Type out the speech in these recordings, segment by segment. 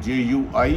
JUI,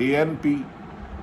ANP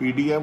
PDM,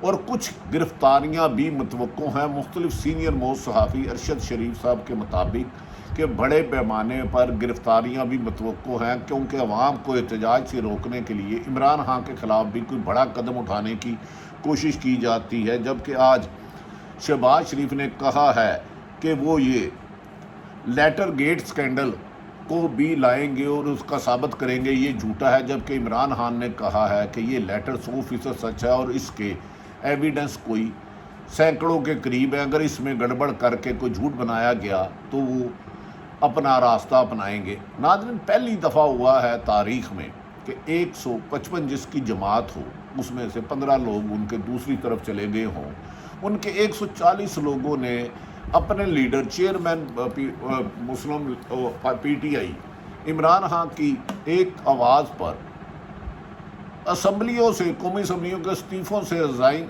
اور کچھ گرفتاریاں بھی متوقع ہیں۔ مختلف سینئر موسٹ صحافی ارشد شریف صاحب کے مطابق کہ بڑے پیمانے پر گرفتاریاں بھی متوقع ہیں، کیونکہ عوام کو احتجاج سے روکنے کے لیے عمران خان کے خلاف بھی کوئی بڑا قدم اٹھانے کی کوشش کی جاتی ہے۔ جبکہ آج شہباز شریف نے کہا ہے کہ وہ یہ لیٹر گیٹ سکینڈل کو بھی لائیں گے اور اس کا ثابت کریں گے یہ جھوٹا ہے، جبکہ عمران خان نے کہا ہے کہ یہ لیٹر 100% سچ ہے اور اس کے ایویڈنس کوئی سینکڑوں کے قریب ہے۔ اگر اس میں گڑبڑ کر کے کوئی جھوٹ بنایا گیا تو وہ اپنا راستہ اپنائیں گے۔ ناظرین، پہلی دفعہ ہوا ہے تاریخ میں کہ 155 جس کی جماعت ہو اس میں سے 15 لوگ ان کے دوسری طرف چلے گئے ہوں۔ ان کے 140 لوگوں نے اپنے leader chairman Muslim P T I Imran Khan کی ایک آواز پر اسمبلیوں سے، قومی اسمبلیوں کے استعفوں سے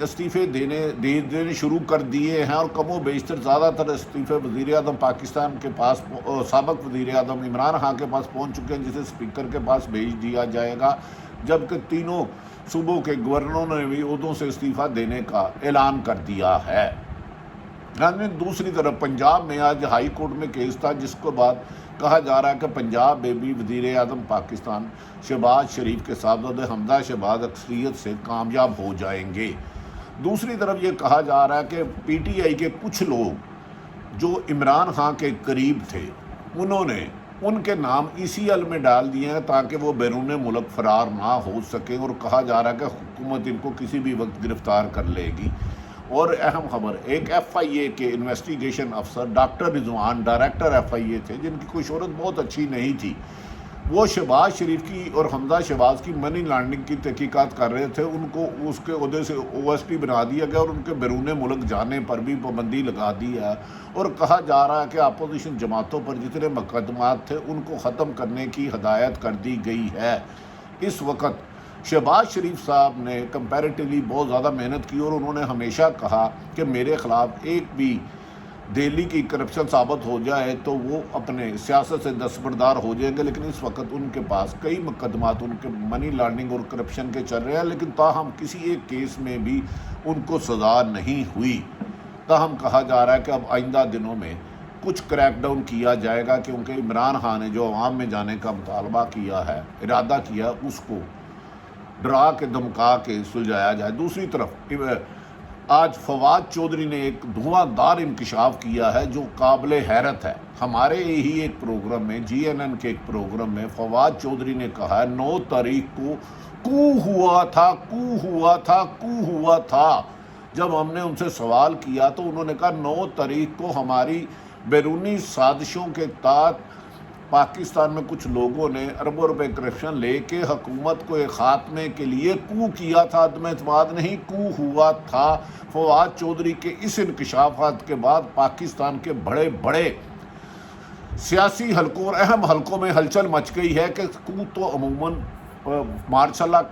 استعفے دینے شروع کر دیے ہیں، اور کم و بیشتر زیادہ تر استعفے وزیر اعظم پاکستان کے پاس، سابق وزیر اعظم عمران خان کے پاس پہنچ چکے ہیں، جسے اسپیکر کے پاس بھیج دیا جائے گا، جبکہ تینوں صوبوں کے گورنروں نے بھی عہدوں سے استعفیٰ دینے کا اعلان کر دیا ہے۔ دوسری طرف پنجاب میں آج ہائی کورٹ میں کیس تھا، جس کو بعد کہا جا رہا ہے کہ پنجاب میں بھی وزیر اعظم پاکستان شہباز شریف کے صاحبزادے حمزہ شہباز اکثریت سے کامیاب ہو جائیں گے۔ دوسری طرف یہ کہا جا رہا ہے کہ پی ٹی آئی کے کچھ لوگ جو عمران خان کے قریب تھے انہوں نے ان کے نام ECL میں ڈال دیے ہیں تاکہ وہ بیرون ملک فرار نہ ہو سکیں، اور کہا جا رہا ہے کہ حکومت ان کو کسی بھی وقت گرفتار کر لے گی۔ اور اہم خبر، ایک FIA کے انویسٹیگیشن افسر ڈاکٹر رضوان ڈائریکٹر FIA تھے، جن کی کوئی شہرت بہت اچھی نہیں تھی، وہ شہباز شریف کی اور حمزہ شہباز کی منی لانڈرنگ کی تحقیقات کر رہے تھے۔ ان کو اس کے عہدے سے OSP بنا دیا گیا اور ان کے بیرون ملک جانے پر بھی پابندی لگا دی ہے، اور کہا جا رہا ہے کہ اپوزیشن جماعتوں پر جتنے مقدمات تھے ان کو ختم کرنے کی ہدایت کر دی گئی ہے۔ اس وقت شہباز شریف صاحب نے کمپیریٹیولی بہت زیادہ محنت کی، اور انہوں نے ہمیشہ کہا کہ میرے خلاف ایک بھی دہلی کی کرپشن ثابت ہو جائے تو وہ اپنے سیاست سے دستبردار ہو جائیں گے، لیکن اس وقت ان کے پاس کئی مقدمات ان کے منی لانڈرنگ اور کرپشن کے چل رہے ہیں، لیکن تاہم کسی ایک کیس میں بھی ان کو سزا نہیں ہوئی۔ تاہم کہا جا رہا ہے کہ اب آئندہ دنوں میں کچھ کریک ڈاؤن کیا جائے گا، کیونکہ عمران خان نے جو عوام میں جانے کا مطالبہ کیا ہے، ارادہ کیا، اس کو ڈرا کے دھمکا کے سلجھایا جائے۔ دوسری طرف آج فواد چودھری نے ایک دھواں دار انکشاف کیا ہے جو قابل حیرت ہے۔ ہمارے ہی ایک پروگرام میں، GNN کے ایک پروگرام میں، فواد چودھری نے کہا ہے 9 تاریخ کو کو ہوا تھا۔ جب ہم نے ان سے سوال کیا تو انہوں نے کہا 9 تاریخ کو ہماری بیرونی سازشوں کے تحت پاکستان میں کچھ لوگوں نے اربوں روپے کرپشن لے کے حکومت کو ایک خاتمے کے لیے کو کیا تھا، عدم اعتماد نہیں، کو ہوا تھا۔ فواد چودھری کے اس انکشافات کے بعد پاکستان کے بڑے بڑے سیاسی حلقوں اور اہم حلقوں میں ہلچل مچ گئی ہے کہ کو تو عموماً مارشاء اللہ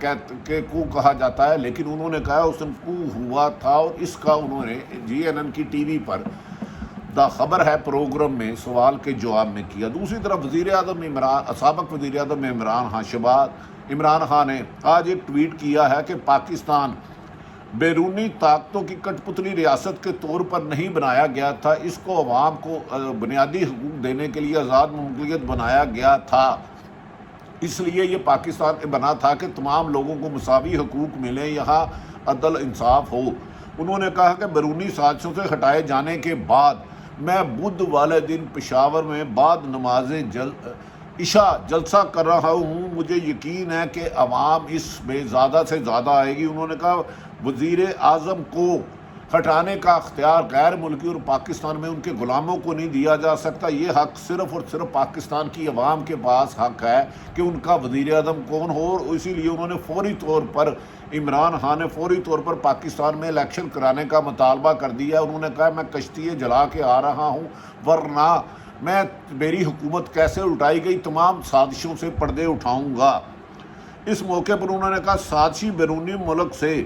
کے کو کہا جاتا ہے، لیکن انہوں نے کہا اس دن کو ہوا تھا، اور اس کا انہوں نے GNN کی ٹی وی پر دا خبر ہے پروگرام میں سوال کے جواب میں کیا۔ دوسری طرف سابق وزیر اعظم عمران خان نے آج ایک ٹویٹ کیا ہے کہ پاکستان بیرونی طاقتوں کی کٹ پتلی ریاست کے طور پر نہیں بنایا گیا تھا، اس کو عوام کو بنیادی حقوق دینے کے لیے آزاد مملکت بنایا گیا تھا، اس لیے یہ پاکستان بنا تھا کہ تمام لوگوں کو مساوی حقوق ملیں، یہاں عدل انصاف ہو۔ انہوں نے کہا کہ بیرونی سازشوں سے ہٹائے جانے کے بعد میں بدھ والے دن پشاور میں بعد نماز عشاء جلسہ کر رہا ہوں، مجھے یقین ہے کہ عوام اس میں زیادہ سے زیادہ آئے گی۔ انہوں نے کہا وزیر اعظم کو ہٹانے کا اختیار غیر ملکی اور پاکستان میں ان کے غلاموں کو نہیں دیا جا سکتا، یہ حق صرف اور صرف پاکستان کی عوام کے پاس حق ہے کہ ان کا وزیر اعظم کون ہو، اور اسی لیے انہوں نے فوری طور پر عمران خان نے فوری طور پر پاکستان میں الیکشن کرانے کا مطالبہ کر دیا۔ انہوں نے کہا میں کشتییں جلا کے آ رہا ہوں، ورنہ میری حکومت کیسے اٹھائی گئی تمام سازشوں سے پردے اٹھاؤں گا۔ اس موقع پر انہوں نے کہا سازشی بیرونی ملک سے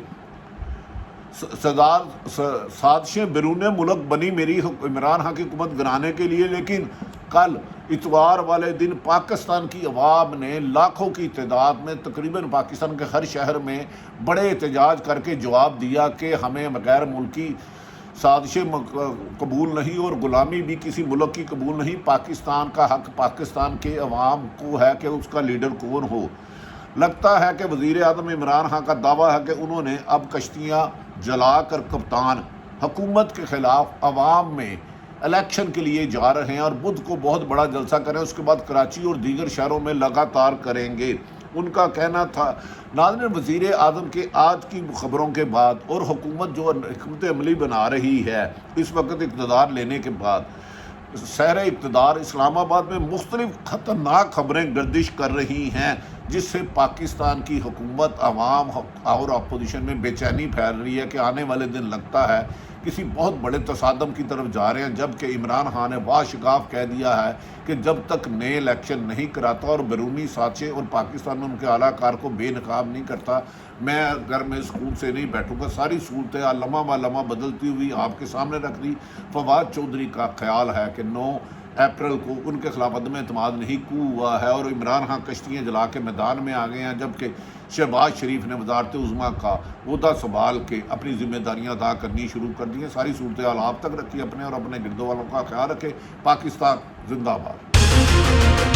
سازشیں بیرون ملک بنی میری عمران خان کی حکومت گرانے کے لیے، لیکن کل اتوار والے دن پاکستان کی عوام نے لاکھوں کی تعداد میں تقریباً پاکستان کے ہر شہر میں بڑے احتجاج کر کے جواب دیا کہ ہمیں غیر ملکی سازشیں قبول نہیں اور غلامی بھی کسی ملک کی قبول نہیں، پاکستان کا حق پاکستان کے عوام کو ہے کہ اس کا لیڈر کون ہو۔ لگتا ہے کہ وزیر اعظم عمران خان کا دعویٰ ہے کہ انہوں نے اب کشتیاں جلا کر کپتان حکومت کے خلاف عوام میں الیکشن کے لیے جا رہے ہیں اور بدھ کو بہت بڑا جلسہ کریں، اس کے بعد کراچی اور دیگر شہروں میں لگاتار کریں گے۔ ان کا کہنا تھا۔ ناظرین، وزیر اعظم کے آج کی خبروں کے بعد اور حکومت جو حکمت عملی بنا رہی ہے اس وقت اقتدار لینے کے بعد، شہر اقتدار اسلام آباد میں مختلف خطرناک خبریں گردش کر رہی ہیں، جس سے پاکستان کی حکومت، عوام اور اپوزیشن میں بے چینی پھیل رہی ہے کہ آنے والے دن لگتا ہے کسی بہت بڑے تصادم کی طرف جا رہے ہیں، جبکہ عمران خان نے واشگاف کہہ دیا ہے کہ جب تک نئے الیکشن نہیں کراتا اور بیرونی سازشیں اور پاکستان میں ان کے اعلیٰ کار کو بے نقاب نہیں کرتا، میں گھر میں سکون سے نہیں بیٹھوں گا۔ ساری صورتیں لمحہ بہ لمحہ بدلتی ہوئی آپ کے سامنے رکھ دی۔ فواد چودھری کا خیال ہے کہ 9 اپریل کو ان کے خلاف عدم اعتماد نہیں کو ہوا ہے اور عمران خان کشتیاں جلا کے میدان میں آ گئے ہیں، جبکہ شہباز شریف نے وزارت عظمیٰ کا عہدہ سنبھال کے اپنی ذمہ داریاں ادا کرنی شروع کر دی ہیں۔ ساری صورتحال آپ تک رکھی، اپنے اور اپنے گردوں والوں کا خیال رکھے۔ پاکستان زندہ باد۔